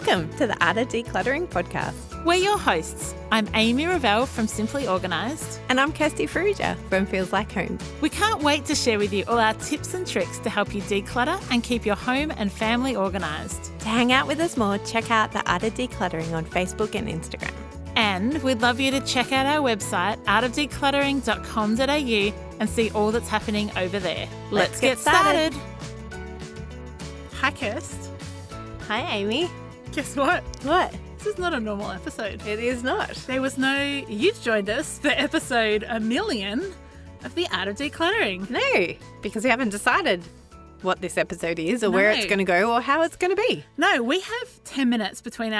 Welcome to the Art of Decluttering podcast. We're your hosts. I'm Amy Revell from Simply Organised. And I'm Kirsty Ferrugia from Feels Like Home. We can't wait to share with you all our tips and tricks to help you declutter and keep your home and family organised. To hang out with us more, check out the Art of Decluttering on Facebook and Instagram. And we'd love you to check out our website, artofdecluttering.com.au, and see all that's happening over there. Let's get started. Hi, Kirst. Hi, Amy. Guess what? What? This is not a normal episode. It is not. There was no... You've joined us for episode 1,000,000 of the Art of Decluttering. No, because we haven't decided what this episode is or where it's going to go or how it's going to be. No, we have 10 minutes between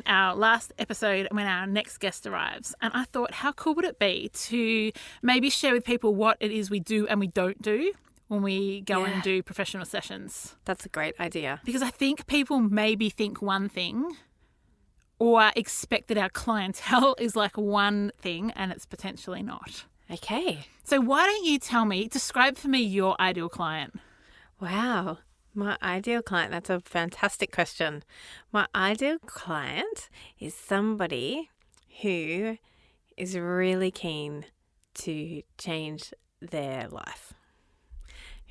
our last episode and when our next guest arrives. And I thought, how cool would it be to maybe share with people what it is we do and we don't do when we go and do professional sessions? That's a great idea. Because I think people maybe think one thing or expect that our clientele is like one thing and it's potentially not. Okay. So why don't you describe for me your ideal client? Wow. My ideal client, that's a fantastic question. My ideal client is somebody who is really keen to change their life,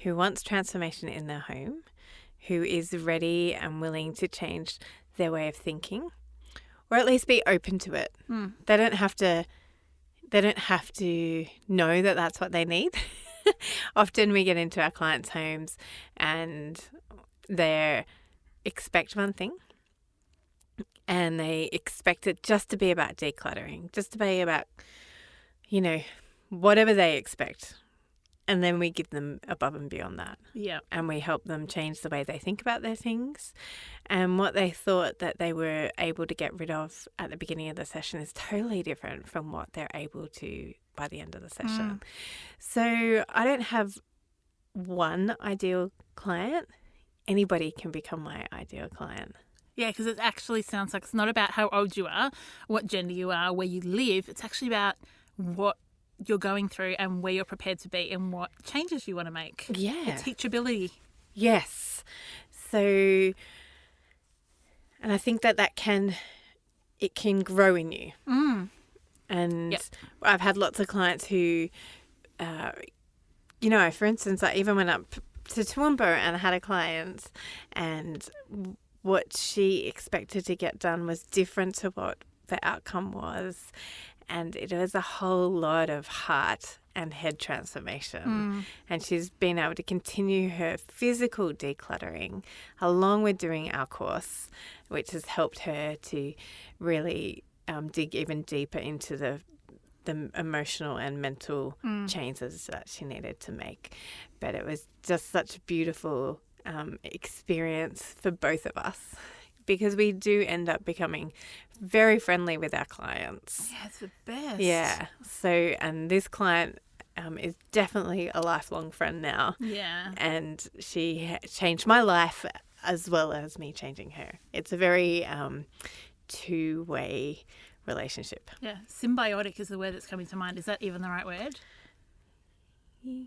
who wants transformation in their home, who is ready and willing to change their way of thinking, or at least be open to it. They don't have to know that that's what they need. Often we get into our clients' homes and they expect one thing and they expect it just to be about decluttering, just to be about, whatever they expect. And then we give them above and beyond that. Yeah. And we help them change the way they think about their things. And what they thought that they were able to get rid of at the beginning of the session is totally different from what they're able to by the end of the session. So I don't have one ideal client. Anybody can become my ideal client. Yeah, because it actually sounds like it's not about how old you are, what gender you are, where you live. It's actually about what you're going through and where you're prepared to be and what changes you want to make. Yeah. The teachability. Yes. So, and I think that can grow in you. And I've had lots of clients who, for instance, I even went up to Toowoomba and I had a client and what she expected to get done was different to what the outcome was. And it was a whole lot of heart and head transformation. And she's been able to continue her physical decluttering along with doing our course, which has helped her to really dig even deeper into the emotional and mental changes that she needed to make. But it was just such a beautiful experience for both of us, because we do end up becoming very friendly with our clients. Yeah, it's the best. Yeah. So, and this client is definitely a lifelong friend now. Yeah. And she changed my life as well as me changing her. It's a very two-way relationship. Yeah. Symbiotic is the word that's coming to mind. Is that even the right word?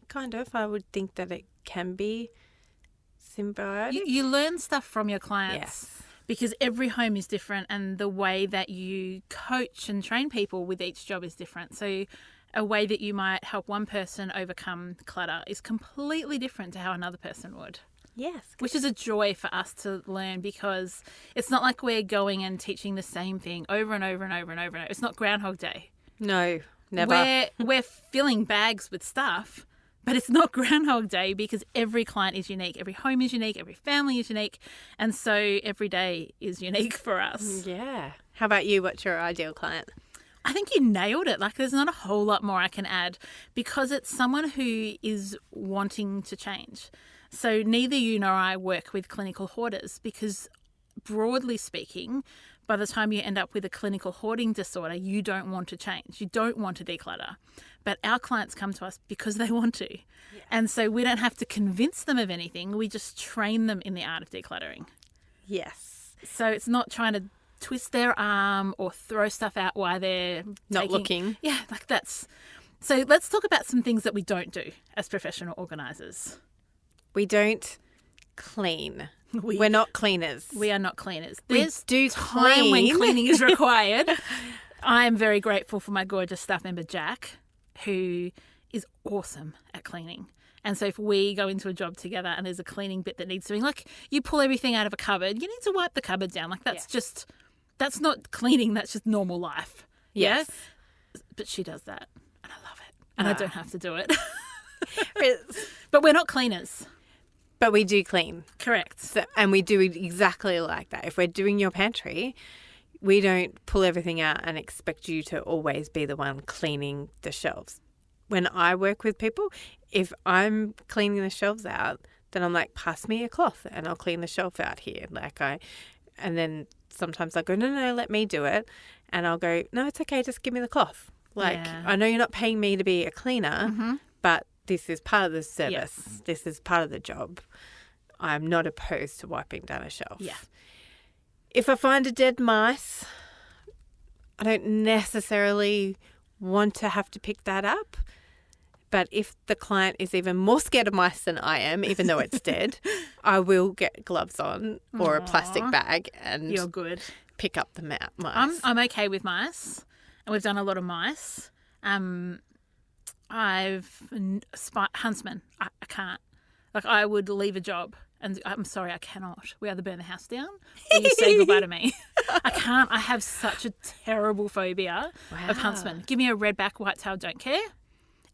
Kind of. I would think that it can be symbiotic. You learn stuff from your clients. Yes. Because every home is different and the way that you coach and train people with each job is different. So a way that you might help one person overcome clutter is completely different to how another person would. Yes. Which is a joy for us to learn, because it's not like we're going and teaching the same thing over and over and over and over and over. It's not Groundhog Day. No, never. We're filling bags with stuff. But it's not Groundhog Day, because every client is unique. Every home is unique. Every family is unique. And so every day is unique for us. Yeah. How about you? What's your ideal client? I think you nailed it. Like, there's not a whole lot more I can add, because it's someone who is wanting to change. So neither you nor I work with clinical hoarders, because broadly speaking, by the time you end up with a clinical hoarding disorder, you don't want to change. You don't want to declutter. But our clients come to us because they want to. Yeah. And so we don't have to convince them of anything. We just train them in the art of decluttering. Yes. So it's not trying to twist their arm or throw stuff out while they're not looking. Yeah, like that's... So let's talk about some things that we don't do as professional organisers. We don't clean. We're not cleaners. We are not cleaners. We There's do time when clean. cleaning is required. I am very grateful for my gorgeous staff member, Jack, who is awesome at cleaning. And so if we go into a job together and there's a cleaning bit that needs doing, like you pull everything out of a cupboard, you need to wipe the cupboard down. Like that's not cleaning, that's just normal life. Yes. Yeah? But she does that and I love it. And I don't have to do it. It's- But we're not cleaners. But we do clean. Correct. So, and we do it exactly like that. If we're doing your pantry, we don't pull everything out and expect you to always be the one cleaning the shelves. When I work with people, if I'm cleaning the shelves out, then I'm like, pass me a cloth and I'll clean the shelf out here. And then sometimes I go, no, let me do it. And I'll go, no, it's okay, just give me the cloth. I know you're not paying me to be a cleaner, but this is part of the service. Yes. This is part of the job. I'm not opposed to wiping down a shelf. Yeah. If I find a dead mice, I don't necessarily want to have to pick that up. But if the client is even more scared of mice than I am, even though it's dead, I will get gloves on or a plastic bag and You're good. pick up the mice. I'm okay with mice, and we've done a lot of mice. Huntsman. I can't. Like I would leave a job, and I'm sorry, I cannot. We either burn the house down or you say goodbye to me. I can't. I have such a terrible phobia of huntsmen. Give me a redback, whitetail, don't care.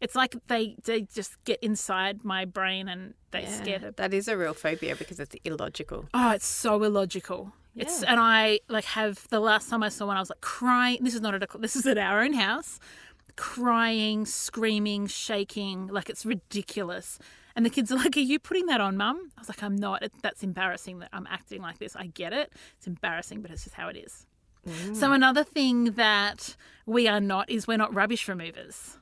It's like they just get inside my brain and they scare the. That is a real phobia because it's illogical. Oh, it's so illogical. Yeah. And I have the last time I saw one, I was like crying. This is at our own house, crying, screaming, shaking, like it's ridiculous. And the kids are like, "Are you putting that on, Mum?" I was like, "I'm not. That's embarrassing that I'm acting like this. I get it. It's embarrassing, but it's just how it is." So another thing that we are not is we're not rubbish removers.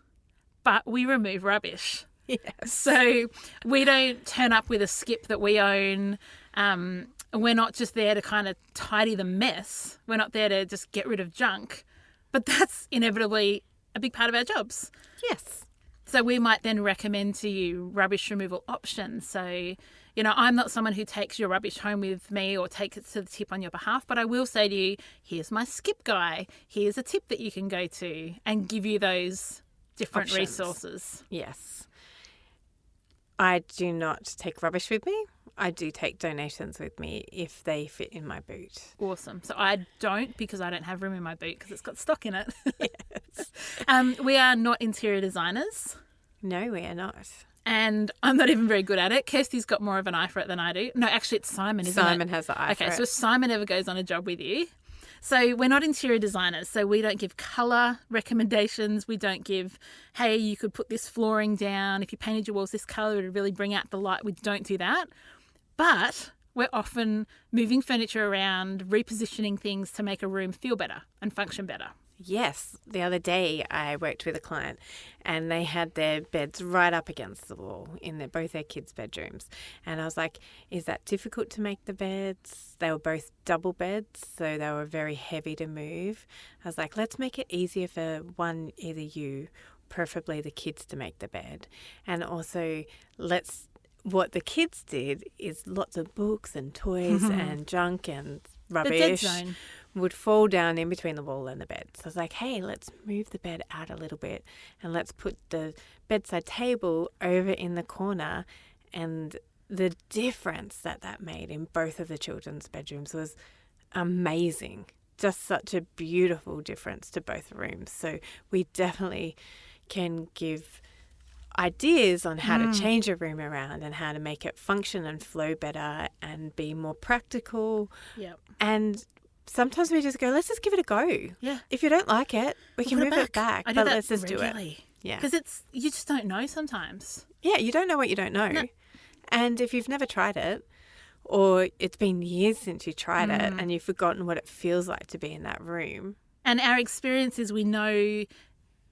But we remove rubbish. Yes. So we don't turn up with a skip that we own. We're not just there to kind of tidy the mess. We're not there to just get rid of junk. But that's inevitably a big part of our jobs. Yes. So we might then recommend to you rubbish removal options. So, I'm not someone who takes your rubbish home with me or takes it to the tip on your behalf, but I will say to you, here's my skip guy. Here's a tip that you can go to and give you those different Options. Resources. Yes. I do not take rubbish with me. I do take donations with me if they fit in my boot. Awesome. So I don't because I don't have room in my boot because it's got stock in it. Yes. We are not interior designers. No, we are not. And I'm not even very good at it. Kirsty's got more of an eye for it than I do. No, actually it's Simon, isn't it? Simon has the eye for it. Okay, so if Simon ever goes on a job with you. So we're not interior designers, so we don't give colour recommendations. We don't give, hey, you could put this flooring down. If you painted your walls this colour, it would really bring out the light. We don't do that. But we're often moving furniture around, repositioning things to make a room feel better and function better. Yes. The other day I worked with a client and they had their beds right up against the wall in both their kids' bedrooms. And I was like, is that difficult to make the beds? They were both double beds, so they were very heavy to move. I was like, let's make it easier for either you, preferably the kids, to make the bed. And also what the kids did is lots of books and toys and junk and rubbish. The dead zone. Would fall down in between the wall and the bed. So I was like, hey, let's move the bed out a little bit and let's put the bedside table over in the corner. And the difference that made in both of the children's bedrooms was amazing. Just such a beautiful difference to both rooms. So we definitely can give ideas on how to change a room around and how to make it function and flow better and be more practical. Yep. And sometimes we just go, let's just give it a go. Yeah. If you don't like it, we can move it back. I do But that let's just regularly. do it. Yeah. Because you just don't know sometimes. Yeah, you don't know what you don't know. No. And if you've never tried it, or it's been years since you tried it and you've forgotten what it feels like to be in that room. And our experience is we know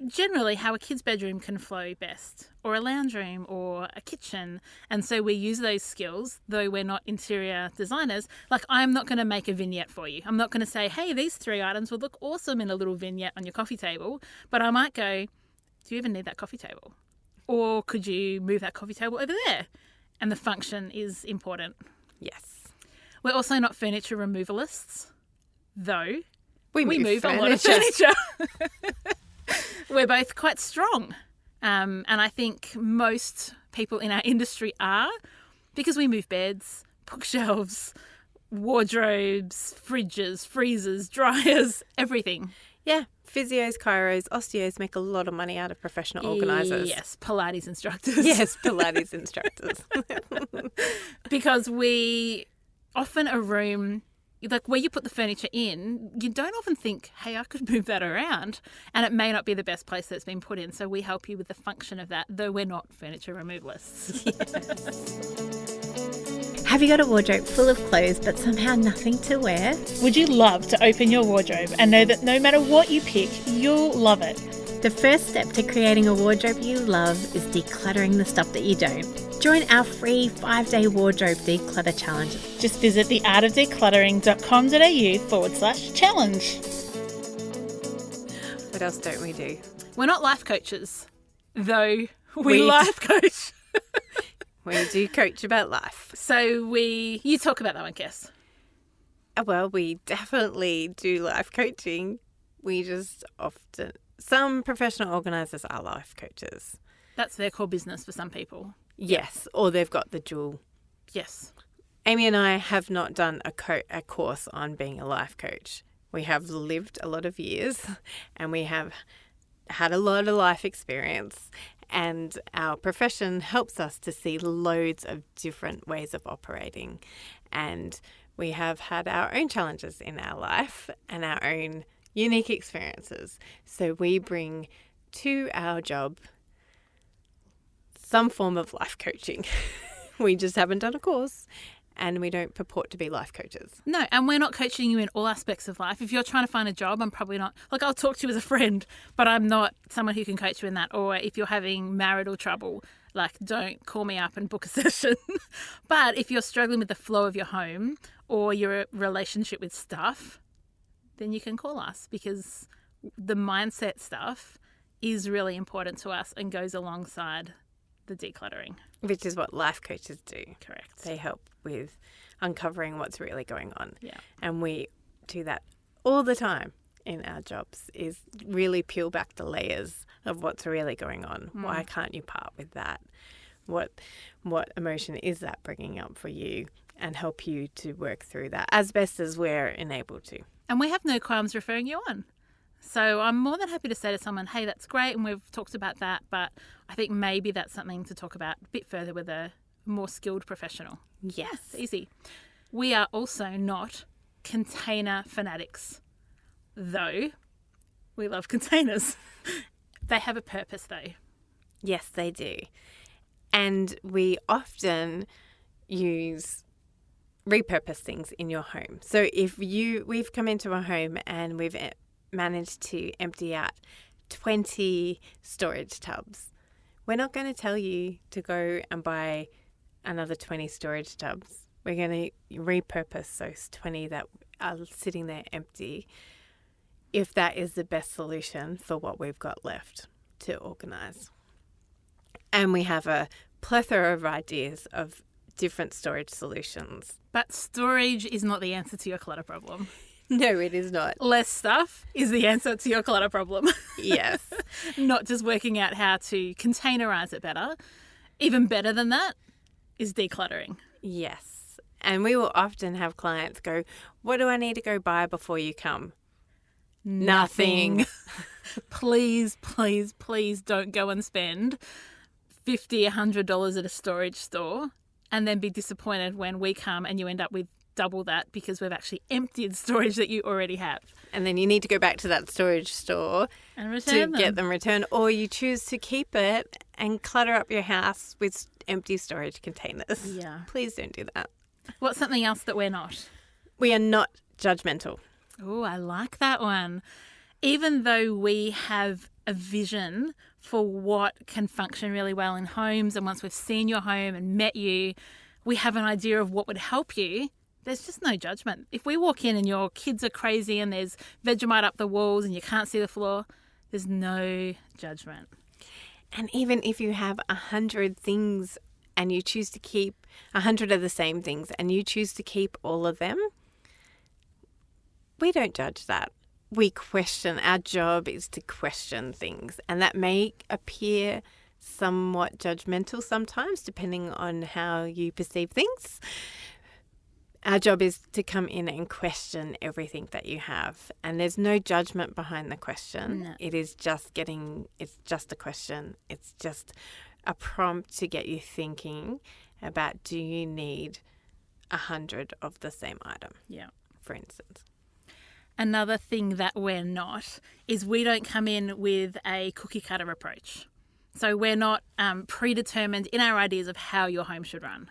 generally how a kid's bedroom can flow best, or a lounge room, or a kitchen. And so we use those skills, though we're not interior designers. Like, I'm not going to make a vignette for you. I'm not going to say, hey, these 3 items would look awesome in a little vignette on your coffee table. But I might go, do you even need that coffee table? Or could you move that coffee table over there? And the function is important. Yes. We're also not furniture removalists, though We move a lot of furniture. We're both quite strong. And I think most people in our industry are, because we move beds, bookshelves, wardrobes, fridges, freezers, dryers, everything. Yeah, physios, chiros, osteos make a lot of money out of professional organisers. Yes, Pilates instructors. Yes, Pilates instructors. Because we often a room, like where you put the furniture in, you don't often think, hey, I could move that around. And it may not be the best place that's been put in. So we help you with the function of that, though we're not furniture removalists. Have you got a wardrobe full of clothes but somehow nothing to wear? Would you love to open your wardrobe and know that no matter what you pick, you'll love it? The first step to creating a wardrobe you love is decluttering the stuff that you don't. Join our free 5-day wardrobe declutter challenge. Just visit theartofdecluttering.com.au/challenge. What else don't we do? We're not life coaches, though we life coach. We do coach about life. So you talk about that one, Kes. Well, we definitely do life coaching. We just often, some professional organisers are life coaches. That's their core business for some people. Yes, or they've got the dual. Yes. Amy and I have not done a course on being a life coach. We have lived a lot of years and we have had a lot of life experience, and our profession helps us to see loads of different ways of operating. And we have had our own challenges in our life and our own unique experiences. So we bring to our job some form of life coaching. We just haven't done a course, and we don't purport to be life coaches. No, and we're not coaching you in all aspects of life. If you're trying to find a job, I'm probably not. Like, I'll talk to you as a friend, but I'm not someone who can coach you in that. Or if you're having marital trouble, like, don't call me up and book a session. But if you're struggling with the flow of your home or your relationship with stuff, then you can call us, because the mindset stuff is really important to us and goes alongside the decluttering. Which is what life coaches do. Correct. They help with uncovering what's really going on. Yeah. And we do that all the time in our jobs, is really peel back the layers of what's really going on. Why can't you part with that? What emotion is that bringing up for you, and help you to work through that as best as we're enabled to. And we have no qualms referring you on. So I'm more than happy to say to someone, hey, that's great, and we've talked about that, but I think maybe that's something to talk about a bit further with a more skilled professional. Yes. It's easy. We are also not container fanatics, though we love containers. They have a purpose, though. Yes, they do. And we often repurpose things in your home. So if we've come into a home and we've managed to empty out 20 storage tubs, we're not going to tell you to go and buy another 20 storage tubs. We're going to repurpose those 20 that are sitting there empty, if that is the best solution for what we've got left to organise. And we have a plethora of ideas of different storage solutions. But storage is not the answer to your clutter problem. No, it is not. Less stuff is the answer to your clutter problem. Yes. Not just working out how to containerize it better. Even better than that is decluttering. Yes. And we will often have clients go, what do I need to go buy before you come? Nothing. Please, please, please don't go and spend $50, $100 at a storage store and then be disappointed when we come and you end up with double that because we've actually emptied storage that you already have. And then you need to go back to that storage store and return them. Get them returned, or you choose to keep it and clutter up your house with empty storage containers. Yeah. Please don't do that. What's something else that we're not? We are not judgmental. Oh, I like that one. Even though we have a vision for what can function really well in homes, and once we've seen your home and met you, we have an idea of what would help you, there's just no judgment. If we walk in and your kids are crazy and there's Vegemite up the walls and you can't see the floor, there's no judgment. And even if you have 100 things and you choose to keep 100 of the same things and you choose to keep all of them, we don't judge that. We question. Our job is to question things, and that may appear somewhat judgmental sometimes, depending on how you perceive things. Our job is to come in and question everything that you have, and there's no judgment behind the question. No. It's just a question. It's just a prompt to get you thinking about, do you need 100 of the same item? Yeah. For instance. Another thing that we're not is we don't come in with a cookie cutter approach. So we're not predetermined in our ideas of how your home should run.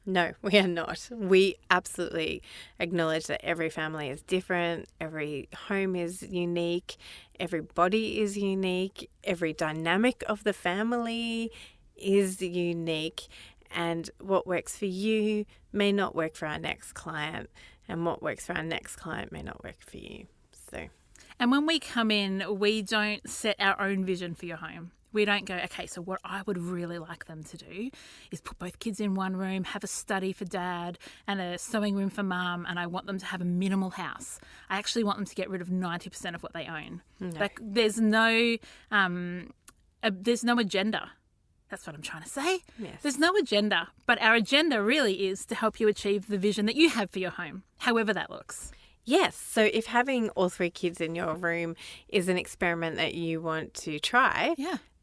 No, we are not. We absolutely acknowledge that every family is different, every home is unique, every body is unique, every dynamic of the family is unique, and what works for you may not work for our next client, and what works for our next client may not work for you. And when we come in, we don't set our own vision for your home. We don't go, okay, so what I would really like them to do is put both kids in one room, have a study for dad and a sewing room for mum, and I want them to have a minimal house. I actually want them to get rid of 90% of what they own. No. Like there's no agenda. That's what I'm trying to say. Yes. There's no agenda, but our agenda really is to help you achieve the vision that you have for your home, however that looks. Yes. So if having all 3 kids in your room is an experiment that you want to try,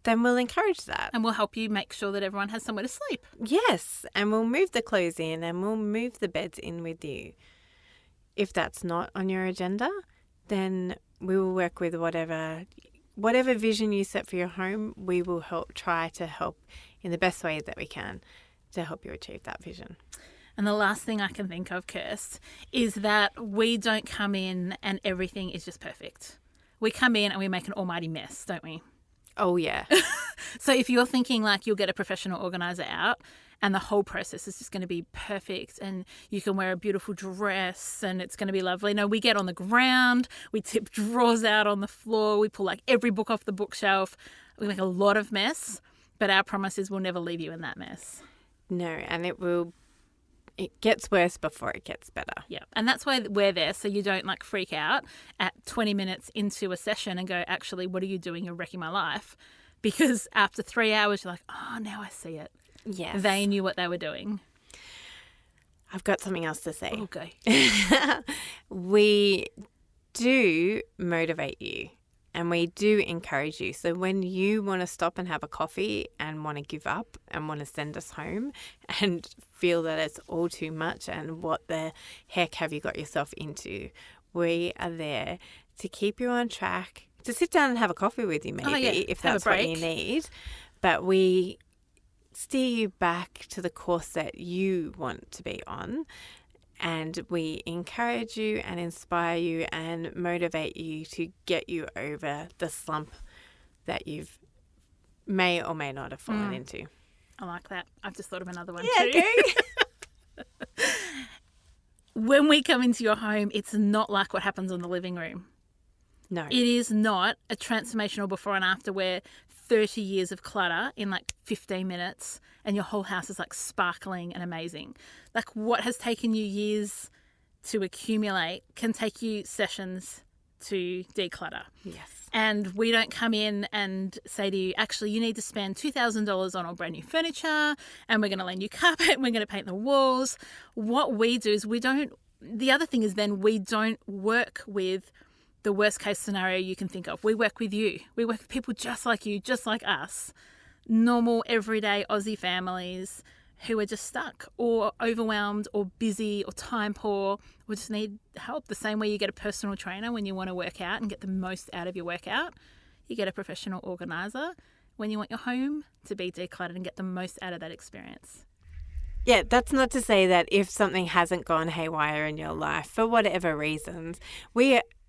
then we'll encourage that. And we'll help you make sure that everyone has somewhere to sleep. Yes. And we'll move the clothes in and we'll move the beds in with you. If that's not on your agenda, then we will work with whatever vision you set for your home. We will try to help in the best way that we can to help you achieve that vision. And the last thing I can think of, Kirst, is that we don't come in and everything is just perfect. We come in and we make an almighty mess, don't we? Oh, yeah. So if you're thinking like you'll get a professional organizer out and the whole process is just going to be perfect and you can wear a beautiful dress and it's going to be lovely. No, we get on the ground, we tip drawers out on the floor, we pull like every book off the bookshelf. We make a lot of mess, but our promise is we'll never leave you in that mess. No, and it gets worse before it gets better. Yeah, and that's why we're there, so you don't like freak out at 20 minutes into a session and go, actually, what are you doing? You're wrecking my life. Because after 3 hours, you're like, oh, now I see it. Yes. They knew what they were doing. I've got something else to say. Okay. We do motivate you and we do encourage you. So when you want to stop and have a coffee and want to give up and want to send us home and feel that it's all too much and what the heck have you got yourself into, we are there to keep you on track, to sit down and have a coffee with you maybe if that's what you need. But we steer you back to the course that you want to be on. And we encourage you and inspire you and motivate you to get you over the slump that you've may or may not have fallen into. I like that. I've just thought of another one Yeah, too. okay. When we come into your home, it's not like what happens in the living room. No. It is not a transformational before and after where 30 years of clutter in like 15 minutes and your whole house is like sparkling and amazing. Like what has taken you years to accumulate can take you sessions to declutter. Yes. And we don't come in and say to you, actually, you need to spend $2,000 on all brand new furniture and we're going to lay new carpet and we're going to paint the walls. What we do is the other thing is then we don't work with the worst case scenario you can think of. We work with you. We work with people just like you, just like us. Normal, everyday Aussie families who are just stuck or overwhelmed or busy or time poor or just need help. The same way you get a personal trainer when you want to work out and get the most out of your workout, you get a professional organizer when you want your home to be decluttered and get the most out of that experience. Yeah, that's not to say that if something hasn't gone haywire in your life for whatever reasons,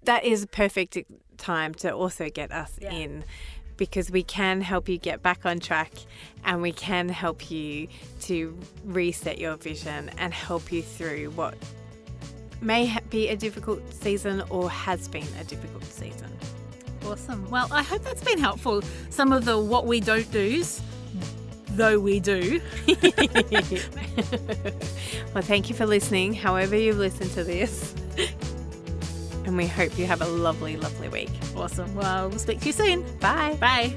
that is a perfect time to also get us in, because we can help you get back on track and we can help you to reset your vision and help you through what may be a difficult season or has been a difficult season. Awesome. Well, I hope that's been helpful. Some of the what we don't do's though we do. Well, thank you for listening, however you've listened to this. And we hope you have a lovely, lovely week. Awesome. Well, we'll speak to you soon. Bye. Bye.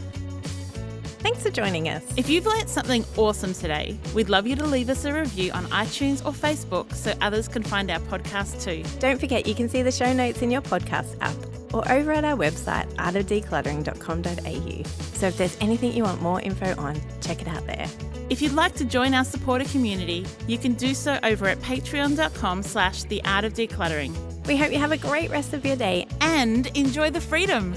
Thanks for joining us. If you've learnt something awesome today, we'd love you to leave us a review on iTunes or Facebook so others can find our podcast too. Don't forget you can see the show notes in your podcast app or over at our website, artofdecluttering.com.au. So if there's anything you want more info on, check it out there. If you'd like to join our supporter community, you can do so over at patreon.com/theartofdecluttering. We hope you have a great rest of your day and enjoy the freedom.